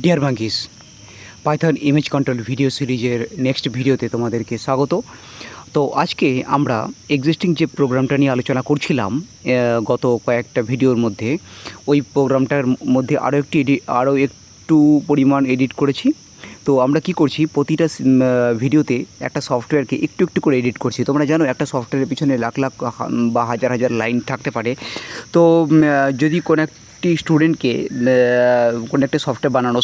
Deer monkeys, Python image control video সিরিজের next ভিডিওতে তোমাদেরকে স্বাগত। তো আজকে আমরা এক্সিস্টিং যে প্রোগ্রামটা নিয়ে আলোচনা করছিলাম গত কয়েকটা ভিডিওর মধ্যে, ওই প্রোগ্রামটার মধ্যে আরও একটু পরিমাণ এডিট করেছি। তো আমরা কি করছি, প্রতিটা ভিডিওতে একটা সফটওয়্যারকে একটু একটু করে এডিট করছি। তোমরা জানো একটা সফটওয়্যারের পিছনে লাখ লাখ বা হাজার হাজার লাইন থাকতে পারে। তো যদি কোনো একটি স্টুডেন্টকে কোনো একটা সফটওয়্যার বানানো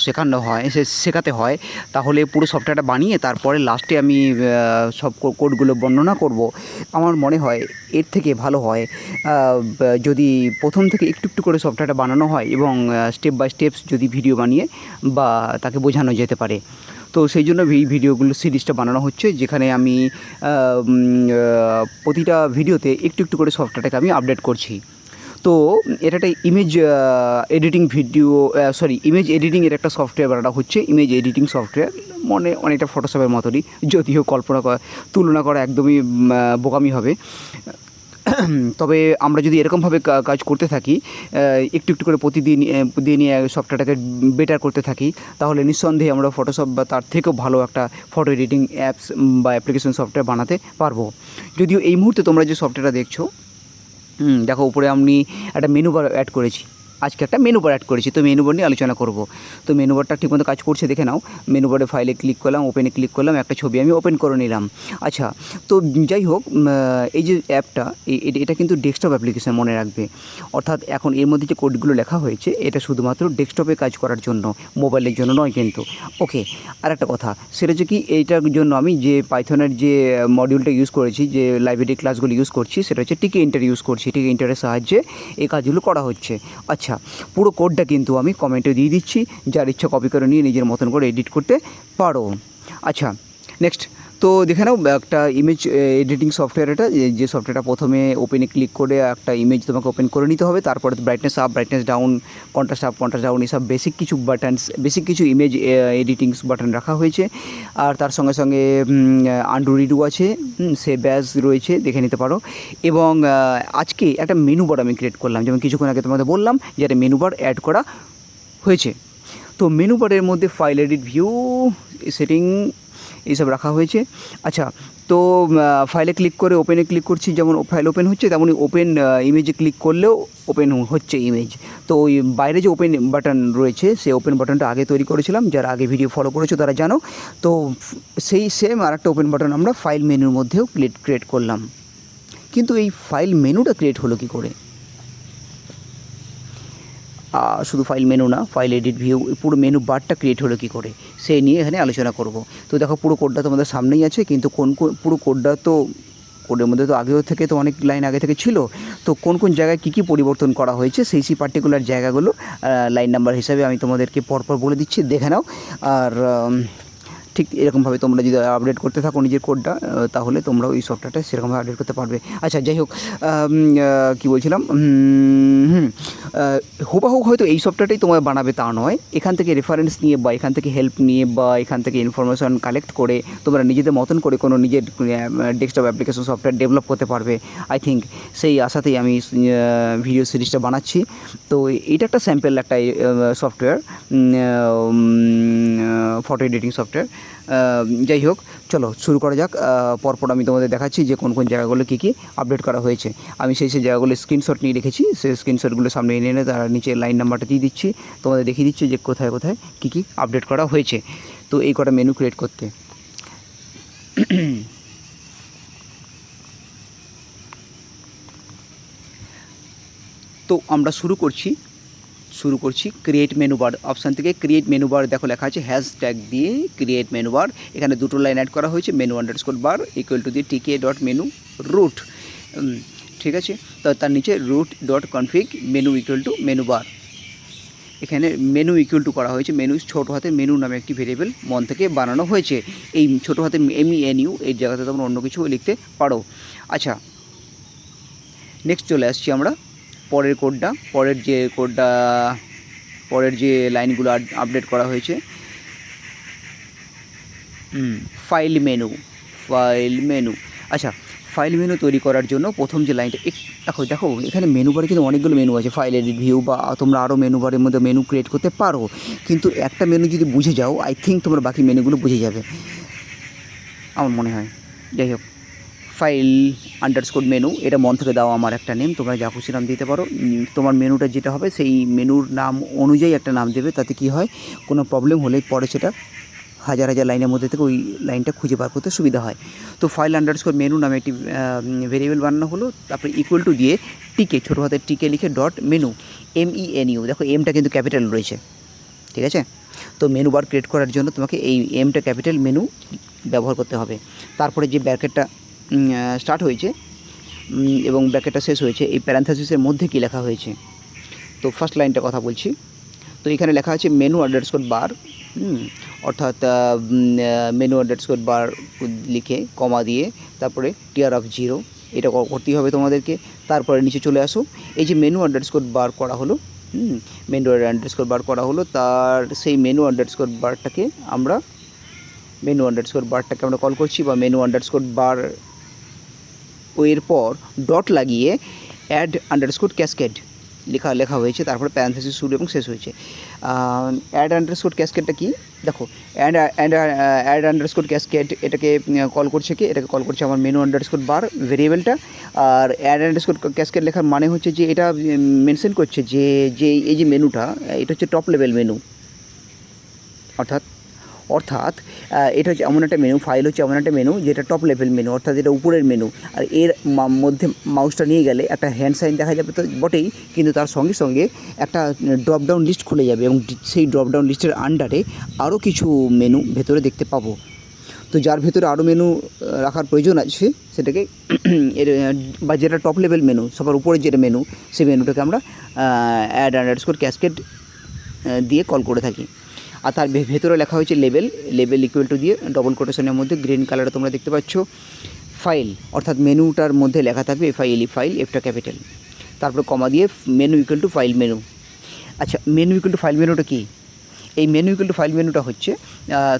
শেখাতে হয়, তাহলে পুরো সফটওয়্যারটা বানিয়ে তারপরে লাস্টে আমি সব কোডগুলো বর্ণনা করব। আমার মনে হয় এর থেকে ভালো হয় যদি প্রথম থেকে একটু একটু করে সফটওয়্যারটা বানানো হয় এবং স্টেপ বাই স্টেপস যদি ভিডিও বানিয়ে বা তাকে বোঝানো যেতে পারে। তো সেই জন্য এই ভিডিওগুলো সিরিজটা বানানো হচ্ছে, যেখানে আমি প্রতিটা ভিডিওতে একটু একটু করে সফটওয়্যারটাকে আমি আপডেট করছি। তো এটা একটা ইমেজ এডিটিংয়ের একটা সফটওয়্যার বানানো হচ্ছে, ইমেজ এডিটিং সফটওয়্যার। অনেকটা ফটোশপের মতনই, যদিও তুলনা করা একদমই বোকামি হবে। তবে আমরা যদি এরকমভাবে কাজ করতে থাকি, একটু একটু করে প্রতিদিন সফটওয়্যারটাকে বেটার করতে থাকি, তাহলে নিঃসন্দেহে আমরা ফটোশপ বা তার থেকেও ভালো একটা ফটো এডিটিং অ্যাপস বা অ্যাপ্লিকেশন সফটওয়্যার বানাতে পারবো। যদিও এই মুহূর্তে তোমরা যে সফটওয়্যারটা দেখছো, দেখো উপরে আমি একটা মেনু বার অ্যাড করেছি। আজকে একটা মেনু বার অ্যাড করেছি, তো মেনু বার নিয়ে আলোচনা করব। তো মেনু বারটা ঠিকমতো কাজ করছে দেখে নাও। মেনু বারে ফাইলে ক্লিক করলাম, ওপেনে ক্লিক করলাম, একটা ছবি আমি ওপেন করে নিলাম। আচ্ছা, তো যাই হোক, এই যে অ্যাপটা, এটা কিন্তু ডেস্কটপ অ্যাপ্লিকেশান, মনে রাখবে। অর্থাৎ এখন এর মধ্যে যে কোডগুলো লেখা হয়েছে, এটা শুধুমাত্র ডেস্কটপে কাজ করার জন্য, মোবাইলের জন্য নয় কিন্তু। ওকে, আর একটা কথা, সেটা হচ্ছে কি, এইটার জন্য আমি যে পাইথনের যে মডিউলটা ইউজ করেছি, যে লাইব্রেরি ক্লাসগুলো ইউজ করছি, সেটা হচ্ছে টিকে ইন্টার ইউজ করছি। টিকে ইন্টারের সাহায্যে এই কাজগুলো করা হচ্ছে। আচ্ছা, পুরো কোডটা কিন্তু আমি কমেন্টে দিয়ে দিচ্ছি, যার ইচ্ছা কপি করে নিয়ে নিজের মতন করে এডিট করতে পারো। আচ্ছা, নেক্সট। তো দেখে নাও, একটা ইমেজ এডিটিং সফটওয়্যার, এটা যে সফটওয়্যারটা প্রথমে ওপেনে ক্লিক করে একটা ইমেজ তোমাকে ওপেন করে নিতে হবে। তারপরে brightness up, brightness down, contrast up, contrast down, এসব বেসিক কিছু ইমেজ এডিটিংস বাটন রাখা হয়েছে। আর তার সঙ্গে সঙ্গে আন্ডু রিডু আছে, সেভ অ্যাজ রয়েছে, দেখে নিতে পারো। এবং আজকে একটা মেনু বার আমি ক্রিয়েট করলাম, যেমন কিছুক্ষণ আগে তোমাদের বললাম যে একটা মেনু বার অ্যাড করা হয়েছে। তো মেনু বারের মধ্যে ফাইল এডিট, ভিউ, সেটিং, এইসব রাখা হয়েছে। আচ্ছা, তো ফাইলে ক্লিক করে ওপেনে ক্লিক করছি, যেমন ফাইল ওপেন হচ্ছে, তেমনই ওপেন ইমেজে ক্লিক করলেও ওপেন হচ্ছে ইমেজ। তো ওই বাইরে যে ওপেন বাটন রয়েছে, সেই ওপেন বাটনটা আগে তৈরি করেছিলাম, যারা আগে ভিডিও ফলো করেছো তারা জানো। তো সেই সেম আর একটা ওপেন বাটন আমরা ফাইল মেনুর মধ্যেও ক্রিয়েট করলাম। কিন্তু এই ফাইল মেনুটা ক্রিয়েট হলো কী করে? শুধু ফাইল মেনু না, ফাইল এডিট, ভিউ, পুরো মেনু বারটা ক্রিয়েট হলো কী করে, সেই নিয়ে এখানে আলোচনা করব। তো দেখো, পুরো কোডটা তোমাদের সামনেই আছে, কিন্তু পুরো কোডটা তো, কোডের মধ্যে তো আগেও থেকে তো অনেক লাইন আগে থেকে ছিল। তো কোন কোন জায়গায় কী কী পরিবর্তন করা হয়েছে, সেই পার্টিকুলার জায়গাগুলো লাইন নাম্বার হিসাবে আমি তোমাদেরকে পরপর বলে দিচ্ছি, দেখে নাও। আর ঠিক এরকমভাবে তোমরা যদি আপডেট করতে থাকো নিজের কোডটা, তাহলে তোমরা ওই সফটওয়্যারটা সেরকমভাবে আপডেট করতে পারবে। আচ্ছা, যাই হোক, কী বলছিলাম, হুবাহু হয়তো এই সফটওয়্যারটাই তোমার বানাবে তা নয়। এখান থেকে রেফারেন্স নিয়ে বা এখান থেকে হেল্প নিয়ে বা এখান থেকে ইনফরমেশান কালেক্ট করে তোমরা নিজেদের মতন করে কোনো নিজের ডেস্কটপ অ্যাপ্লিকেশন সফটওয়্যার ডেভেলপ করতে পারবে। আই থিঙ্ক সেই আশাতেই আমি ভিডিও সিরিজটা বানাচ্ছি। তো এইটা একটা স্যাম্পল, একটা সফটওয়্যার, ফটো এডিটিং সফটওয়্যার। যাই হোক, চলো শুরু করা যাক। পরপর আমি তোমাদের দেখাচ্ছি যে কোন কোন জায়গাগুলো কী কী আপডেট করা হয়েছে। আমি সেই জায়গাগুলো স্ক্রিনশট নিয়ে রেখেছি, সেই স্ক্রিনশটগুলো সামনে এনে তার নিচে লাইন নাম্বারটা দিয়ে দিচ্ছি, তোমাদের দেখিয়ে দিচ্ছি যে কোথায় কোথায় কী কী আপডেট করা হয়েছে। তো এই কটা মেনু ক্রিয়েট করতে, তো আমরা শুরু করছি ক্রিয়েট মেনু বার অপশান থেকে। ক্রিয়েট মেনু বার দেখো লেখা আছে হ্যাশট্যাগ দিয়ে ক্রিয়েট মেনু বার। এখানে দুটো লাইন অ্যাড করা হয়েছে, menu underscore bar equal to দিয়ে টিকে ডট মেনু রুট, ঠিক আছে। তো তার নিচে root dot config menu equal to menu bar. এখানে মেনু ইকুয়াল টু করা হয়েছে, মেনু ছোটো হাতে মেনু নামে একটি ভেরিয়েবল মন থেকে বানানো হয়েছে। এই ছোটো হাতে MENU এই জায়গাতে তোমরা অন্য কিছু লিখতে পারো। আচ্ছা, নেক্সট চলে আসছি আমরা পরের কোডটা, পরের যে লাইনগুলো আপডেট করা হয়েছে। File menu. আচ্ছা, ফাইল মেনু তৈরি করার জন্য প্রথম যে লাইনটা দেখো এখানে মেনু বারে কিন্তু অনেকগুলো মেনু আছে, ফাইল এডিট ভিউ বা তোমরা আরও মেনু বারের মধ্যে মেনু ক্রিয়েট করতে পারো, কিন্তু একটা মেনু যদি বুঝে যাও আই থিঙ্ক তোমরা বাকি মেনুগুলো বুঝে যাবে আমার মনে হয়। যাই হোক, ফাইল আন্ডারস্কোর মেনু, এটা মন থেকে দাও আমার একটা নেম, তোমরা যা খুশি নাম দিতে পারো। তোমার মেনুটা যেটা হবে সেই মেনুর নাম অনুযায়ী একটা নাম দেবে, তাতে কি হয় কোনো প্রবলেম হলে পরে সেটা হাজার হাজার লাইনের মধ্যে থেকে ওই লাইনটা খুঁজে বার করতে সুবিধা হয়। তো ফাইল আন্ডারস্কোর মেনু নামে একটি ভেরিয়েবল বানানো হলো, তারপরে ইকুয়াল টু দিয়ে টিকে, ছোটো হাতের টিকে লিখে ডট মেনু, MENU, দেখো এমটা কিন্তু ক্যাপিটাল রয়েছে, ঠিক আছে। তো মেনু বার ক্রিয়েট করার জন্য তোমাকে এই এমটা ক্যাপিটাল মেনু ব্যবহার করতে হবে। তারপরে যে ব্র্যাকেটটা স্টার্ট হয়েছে এবং ব্র্যাকেটটা শেষ হয়েছে, এই প্যারান্থেসিসের মধ্যে কী লেখা হয়েছে, তো ফার্স্ট লাইনটা কথা বলছি। তো এখানে লেখা আছে মেনু আন্ডারস্কোর বার, অর্থাৎ মেনু আন্ডারস্কোর বার লিখে কমা দিয়ে তারপরে টিয়ার অফ 0, এটা করতেই হবে তোমাদেরকে। তারপরে নিচে চলে আসো, এই যে মেনু আন্ডারস্কোর বার করা হলো, মেনু আন্ডারস্কোর বার করা হলো, তার সেই মেনু আন্ডারস্কোর বারটাকে আমরা কল করছি, বা মেনু আন্ডারস্কোর বার এরপর ডট লাগিয়ে অ্যাড আন্ডারস্কোর ক্যাসকেড লেখা হয়েছে, তারপরে প্যারান্থেসিস শুরু এবং শেষ হয়েছে। অ্যাড আন্ডারস্কোর ক্যাসকেডটা কি, দেখো অ্যাড আন্ডারস্কোর ক্যাসকেড এটাকে কল করছে কি, এটাকে কল করছে আমার মেনু আন্ডারস্কোর বার ভেরিয়েবলটা। আর অ্যাড আন্ডারস্কোর ক্যাসকেড লেখার মানে হচ্ছে যে এটা মেনশন করছে যে এই যে মেনুটা, এটা হচ্ছে টপ লেভেল মেনু, অর্থাৎ এটা হচ্ছে এমন একটা মেনু, ফাইল হচ্ছে এমন একটা মেনু যেটা টপ লেভেল মেনু, অর্থাৎ এটা উপরের মেনু। আর এর মধ্যে মাউসটা নিয়ে গেলে একটা হ্যান্ড সাইন দেখা যাবে তো বটেই, কিন্তু তার সঙ্গে সঙ্গে একটা ড্রপডাউন লিস্ট খুলে যাবে এবং সেই ড্রপডাউন লিস্টের আন্ডারে আরও কিছু মেনু ভেতরে দেখতে পাবো। তো যার ভেতরে আরও মেনু রাখার প্রয়োজন আছে সেটাকে বা যেটা টপ লেভেল মেনু, সবার উপরে যেটা মেনু, সেই মেনুটাকে আমরা অ্যাড আন্ডারস্কোর ক্যাসকেড দিয়ে কল করে থাকি। আর তার ভেতরে লেখা হয়েছে লেবেল ইকুয়াল টু দিয়ে ডবল কোটেশনের মধ্যে গ্রিন কালারে তোমরা দেখতে পাচ্ছ ফাইল, অর্থাৎ মেনুটার মধ্যে লেখা থাকবে FILE, ফাইল, এফটা ক্যাপিটাল, তারপরে কমা দিয়ে menu equal two file menu. আচ্ছা, মেনু ইকুয়াল টু ফাইল মেনুটা কি? এই মেনু ইকুয়াল টু ফাইল মেনুটা হচ্ছে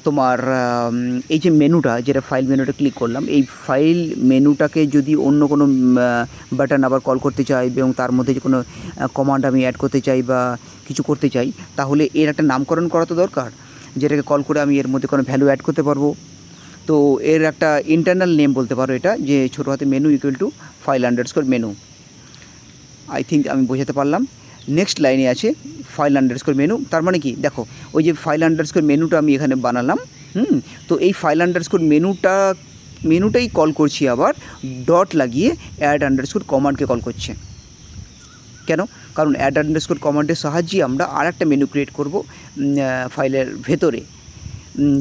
তোমার এই যে মেনুটা, যেটা ফাইল মেনুটা ক্লিক করলাম, এই ফাইল মেনুটাকে যদি অন্য কোনো বাটন আবার কল করতে চাই এবং তার মধ্যে যে কোনো কমান্ড আমি অ্যাড করতে চাই বা কিছু করতে চাই, তাহলে এর একটা নামকরণ করা তো দরকার, যেটাকে কল করে আমি এর মধ্যে কোনো ভ্যালু অ্যাড করতে পারবো। তো এর একটা ইন্টারনাল নেম বলতে পারো এটা, যে ছোটো হাতে menu equal two file underscore menu. I think আমি বোঝাতে পারলাম। নেক্সট লাইনে আছে ফাইল আন্ডারস্কোর মেনু, তার মানে কি, দেখো ওই যে ফাইল আন্ডারস্কোর মেনুটা আমি এখানে বানালাম, তো এই ফাইল আন্ডারস্কোর মেনুটাই কল করছি আবার ডট লাগিয়ে অ্যাড আন্ডারস্কোর কমান্ডকে কল করছে। কেন? কারণ অ্যাড আন্ডারস্কোর কমান্ডের সাহায্যে আমরা আর একটা মেনু ক্রিয়েট করব ফাইলের ভেতরে,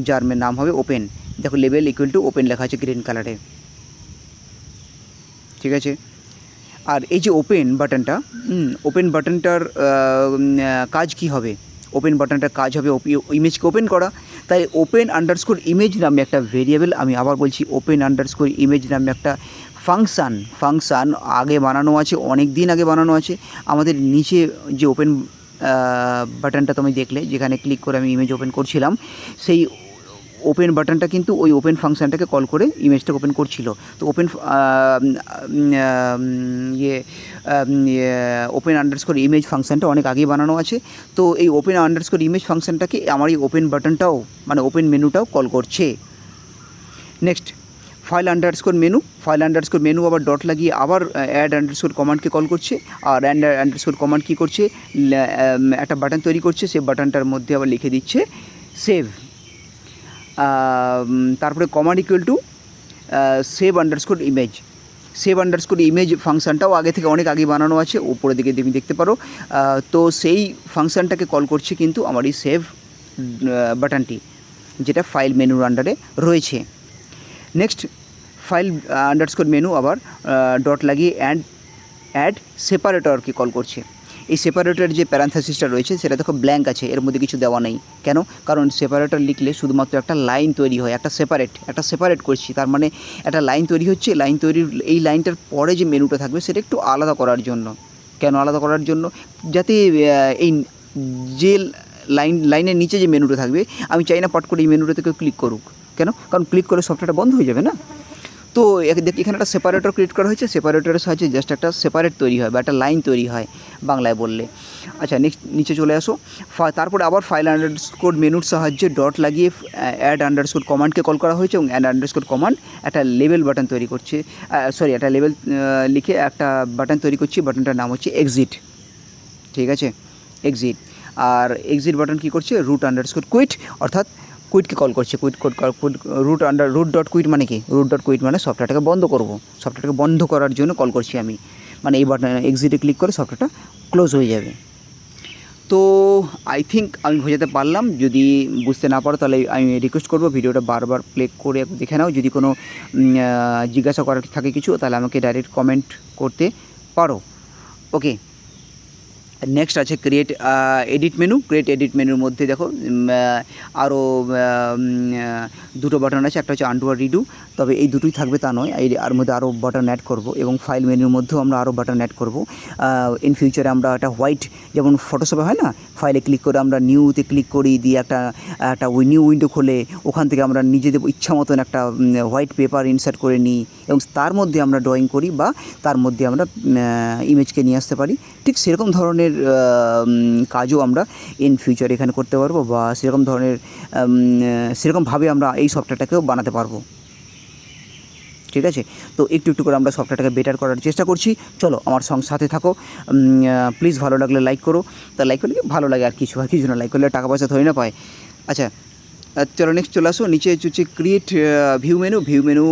যার নাম হবে ওপেন। দেখো লেবেল ইকুয়াল টু ওপেন লেখা আছে গ্রিন কালারে, ঠিক আছে। আর এই যে ওপেন বাটনটার কাজ কি হবে? ওপেন বাটনটার কাজ হবে ইমেজকে ওপেন করা। তাই ওপেন আন্ডারস্কোর ইমেজ নামে একটা ভেরিয়েবল, আমি আবার বলছি ওপেন আন্ডারস্কোর ইমেজ নামে একটা ফাংশান আগে বানানো আছে, অনেক দিন আগে বানানো আছে। আমাদের নিচে যে ওপেন বাটনটা তুমি দেখলে, যেখানে ক্লিক করে আমি ইমেজ ওপেন করছিলাম, সেই ওপেন বাটনটা কিন্তু ওই ওপেন ফাংশানটাকে কল করে ইমেজটাকে ওপেন করছিল। তো ওপেন আন্ডারস্কোর ইমেজ ফাংশানটা অনেক আগেই বানানো আছে। তো এই ওপেন আন্ডারস্কোর ইমেজ ফাংশানটাকে আমার এই ওপেন বাটনটাও, মানে ওপেন মেনুটাও কল করছে। নেক্সট ফাইল আন্ডারস্কোর মেনু আবার ডট লাগিয়ে আবার অ্যাড আন্ডারস্কোর কমান্ডকে কল করছে। আর অ্যাড আন্ডারস্কোর কমান্ড কী করছে, একটা বাটন তৈরি করছে, সেই বাটনটার মধ্যে আবার লিখে দিচ্ছে সেভ। তারপরে command equal to save underscore image ফাংশানটাও আগে থেকে অনেক আগে বানানো আছে, উপরের দিকে তুমি দেখতে পারো। তো সেই ফাংশানটাকে কল করছে কিন্তু আমার এই সেভ বাটনটি, যেটা ফাইল মেনুর আন্ডারে রয়েছে। নেক্সট ফাইল আন্ডারস্কোর মেনু আবার ডট লাগিয়ে অ্যাড সেপারেটরকে কল করছে। এই সেপারেটরের যে প্যারান্থেসিসটা রয়েছে সেটা দেখো ব্ল্যাঙ্ক আছে, এর মধ্যে কিছু দেওয়া নেই। কেন? কারণ সেপারেটর লিখলে শুধুমাত্র একটা লাইন তৈরি হয়, একটা সেপারেট করছি, তার মানে একটা লাইন তৈরি হচ্ছে। এই লাইনটার পরে যে মেনুটা থাকবে সেটা একটু আলাদা করার জন্য। কেন আলাদা করার জন্য? যাতে এই যে লাইনের নিচে যে মেনুটা থাকবে, আমি চাই না পট করে এই মেনুটা থেকে ক্লিক করুক। কেন? কারণ ক্লিক করে সফটওয়্যারটা বন্ধ হয়ে যাবে না। তো এখানে একটা সেপারেটর ক্রিয়েট করা হয়েছে, সেপারেটরের সাহায্যে জাস্ট একটা সেপারেট তৈরি হয় বা একটা লাইন তৈরি হয় বাংলায় বললে। আচ্ছা, নেক্সট নিচে চলে আসো। তারপরে আবার ফাইল আন্ডারস্কোর মেনুর সাহায্যে ডট লাগিয়ে অ্যাড আন্ডারস্কোর কমান্ডকে কল করা হয়েছে এবং অ্যাড আন্ডারস্কোর কমান্ড একটা লেবেল বাটন তৈরি করছে, একটা লেবেল লিখে একটা বাটন তৈরি করছি, বাটনটার নাম হচ্ছে এক্সিট। ঠিক আছে, এক্সিট। আর এক্সিট বাটন কী করছে, রুট আন্ডারস্কোর কুইট, অর্থাৎ কুইটকে কল করছে। কুইট রুট ডট কুইট মানে কি, রুট ডট কুইট মানে সফটওয়্যারটাকে বন্ধ করবো, সফটওয়্যারটাকে বন্ধ করার জন্য কল করছি আমি, মানে এই বাটন এক্সিটে ক্লিক করে সফটওয়্যারটা ক্লোজ হয়ে যাবে। তো আই থিঙ্ক আমি বোঝাতে পারলাম। যদি বুঝতে না পারো তাহলে আমি রিকোয়েস্ট করবো ভিডিওটা বারবার প্লে করে দেখে নাও। যদি কোনো জিজ্ঞাসা করার থাকে কিছু তাহলে আমাকে ডাইরেক্ট কমেন্ট করতে পারো। ওকে, নেক্সট আছে create edit menu. Create edit মেনুর মধ্যে দেখো আরও দুটো বাটন আছে, একটা হচ্ছে আনডু আর রিডু। তবে এই দুটোই থাকবে তা নয়, আর মধ্যে আরও বাটন অ্যাড করব এবং ফাইল মেনুর মধ্যেও আমরা আরও বাটন অ্যাড করব। ইন ফিউচারে আমরা একটা হোয়াইট, যেমন ফটোশপে হয় না, ফাইলে ক্লিক করে আমরা নিউতে ক্লিক করি, দিয়ে একটা নিউ উইন্ডো খোলে, ওখান থেকে আমরা নিজেদের ইচ্ছা মতন একটা হোয়াইট পেপার ইনসার্ট করে নিই এবং তার মধ্যে আমরা ড্রয়িং করি বা তার মধ্যে আমরা ইমেজকে নিয়ে আসতে পারি। ঠিক সেরকম ধরনের কাজও আমরা ইন ফিউচার এখানে করতে পারবো বা সেরকমভাবে আমরা এই সফটওয়্যারটাকেও বানাতে পারবো। ঠিক আছে, তো একটু একটু করে আমরা সফটওয়্যারটাকে বেটার করার চেষ্টা করছি। চলো আমার সাথে থাকো। প্লিজ ভালো লাগলে লাইক করো। তা লাইক করলে ভালো লাগে, আর কিছু না, লাইক করলে টাকা পয়সা ধরে না পায়। আচ্ছা, চলো নেক্সট চলে আসো। নিচে হচ্ছে ক্রিয়েট ভিউ মেনু। ভিউ মেনুর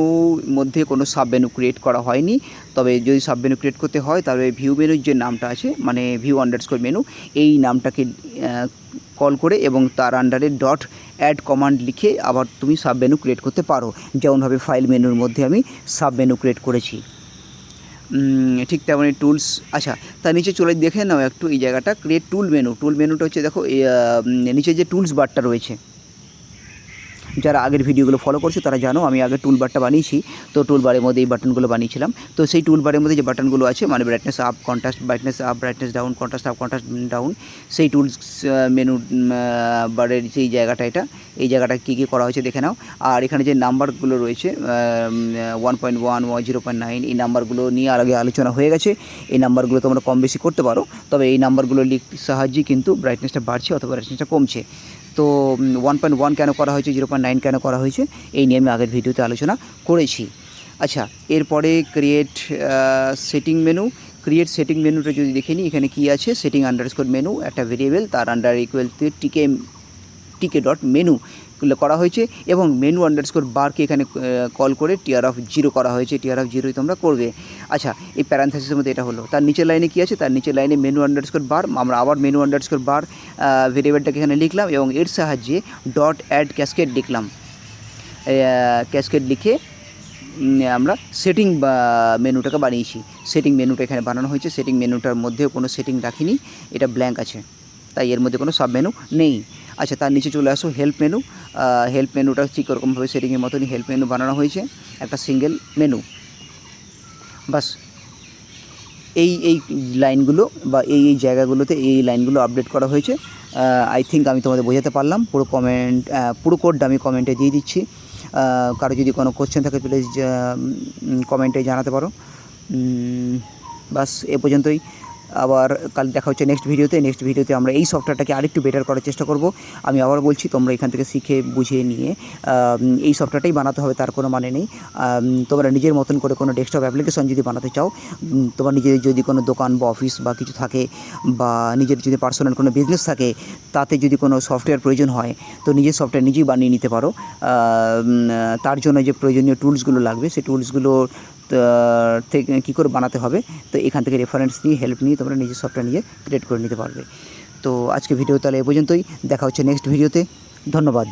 মধ্যে কোনো সাব মেনু ক্রিয়েট করা হয়নি, তবে যদি সাব মেনু ক্রিয়েট করতে হয় তাহলে ভিউ মেনুর যে নামটা আছে, মানে ভিউ আন্ডারস্কোর মেনু, এই নামটাকে কল করে এবং তার আন্ডারে ডট অ্যাড কমান্ড লিখে আবার তুমি সাব মেনু ক্রিয়েট করতে পারো, যেমনভাবে ফাইল মেনুর মধ্যে আমি সাব মেনু ক্রিয়েট করেছি। ঠিক তেমনই টুলস। আচ্ছা, তার নিচে চলে দেখে নাও একটু এই জায়গাটা, ক্রিয়েট টুল মেনু। টুল মেনুটা হচ্ছে দেখো নিচে যে টুলস বারটা রয়েছে, যারা আগের ভিডিওগুলো ফলো করছো তারা জানো আমি আগে টুলবারটা বানিয়েছি। তো টুলবারের মধ্যে এই বাটনগুলো বানিয়েছিলাম। তো সেই টুলবারের মধ্যে যে বাটনগুলো আছে, মানে brightness up, contrast, brightness up, brightness down, contrast up, contrast down, সেই টুলস মেনু বারের যেই জায়গাটা, এই জায়গাটা কী কী করা হয়েছে দেখে নাও। আর এখানে যে নাম্বারগুলো রয়েছে 1.1, 0.9, এই নাম্বারগুলো নিয়ে আগে আলোচনা হয়ে গেছে। এই নাম্বারগুলো তোমরা কম বেশি করতে পারো, তবে এই নাম্বারগুলো সাহায্যে কিন্তু ব্রাইটনেসটা বাড়ছে অথবা ব্রাইটনেসটা কমছে। তো 1.1 কেন করা হয়েছে, 0.9 কেন করা হয়েছে, এই নিয়ে আমি আগের ভিডিওতে আলোচনা করেছি। আচ্ছা, এরপরে create setting menu. Create setting মেনুটা যদি দেখে নিই, এখানে কী আছে, সেটিং আন্ডারস্কোর মেনু, একটা ভেরিয়েবল, তার under equal to TK dot menu করা হয়েছে এবং মেনু আন্ডারস্কোর বারকে এখানে কল করে টিয়ার অফ 0 করা হয়েছে। টিয়ার অফ 0ই তোমরা করবে। আচ্ছা, এই প্যারান্থেসিসের মধ্যে এটা হলো। তার নিচের লাইনে কী আছে, তার নিচের লাইনে মেনু আন্ডারস্কোর বার, আমরা আবার মেনু আন্ডারস্কোর বার ভেরিয়েবলটাকে এখানে লিখলাম এবং এর সাহায্যে ডট অ্যাড ক্যাসকেড লিখলাম। ক্যাসকেড লিখে আমরা সেটিং বা মেনুটাকে বানিয়েছি। সেটিং মেনুটা এখানে বানানো হয়েছে। সেটিং মেনুটার মধ্যেও কোনো সেটিং রাখিনি, এটা ব্ল্যাঙ্ক আছে, তাই এর মধ্যে কোনো সাব মেনু নেই। আচ্ছা, তার নিচে চলে আসো হেল্প মেনু। হেল্প মেনুটা ঠিক ওরকমভাবে সেটিংয়ের মতনই হেল্প মেনু বানানো হয়েছে, একটা সিঙ্গেল মেনু। বাস এই লাইনগুলো বা এই জায়গাগুলোতে এই লাইনগুলো আপডেট করা হয়েছে। আই থিঙ্ক আমি তোমাদের বোঝাতে পারলাম। পুরো কোডটা আমি কমেন্টে দিয়ে দিচ্ছি। কারো যদি কোনো কোশ্চেন থাকে প্লিজ কমেন্টে জানাতে পারো। বাস এ পর্যন্তই। আবার কাল দেখা হচ্ছে নেক্সট ভিডিওতে আমরা এই সফটওয়্যারটাকে আরেকটু বেটার করার চেষ্টা করব। আমি আবার বলছি, তোমরা এখান থেকে শিখে বুঝে নিয়ে এই সফটওয়্যারটাই বানাতে হবে, তার কোনো মানে নেই। তোমরা নিজের মতন করে কোনো ডেস্কটপ অ্যাপ্লিকেশন যদি বানাতে চাও, তোমার নিজের যদি কোনো দোকান বা অফিস বা কিছু থাকে, বা নিজের যদি পার্সোনাল কোনো বিজনেস থাকে, তাতে যদি কোনো সফটওয়্যার প্রয়োজন হয়, তো নিজের সফটওয়্যার নিজেই বানিয়ে নিতে পারো। তার জন্য যে প্রয়োজনীয় টুলসগুলো লাগবে, সেই টুলসগুলো থেকে কী করে বানাতে হবে, তো এখান থেকে রেফারেন্স নিয়ে, হেল্প নিয়ে তোমরা নিজের সফটওয়্যার নিজে ক্রিয়েট করে নিতে পারবে। তো আজকে ভিডিও তাহলে এ পর্যন্তই। দেখা হচ্ছে নেক্সট ভিডিওতে। ধন্যবাদ।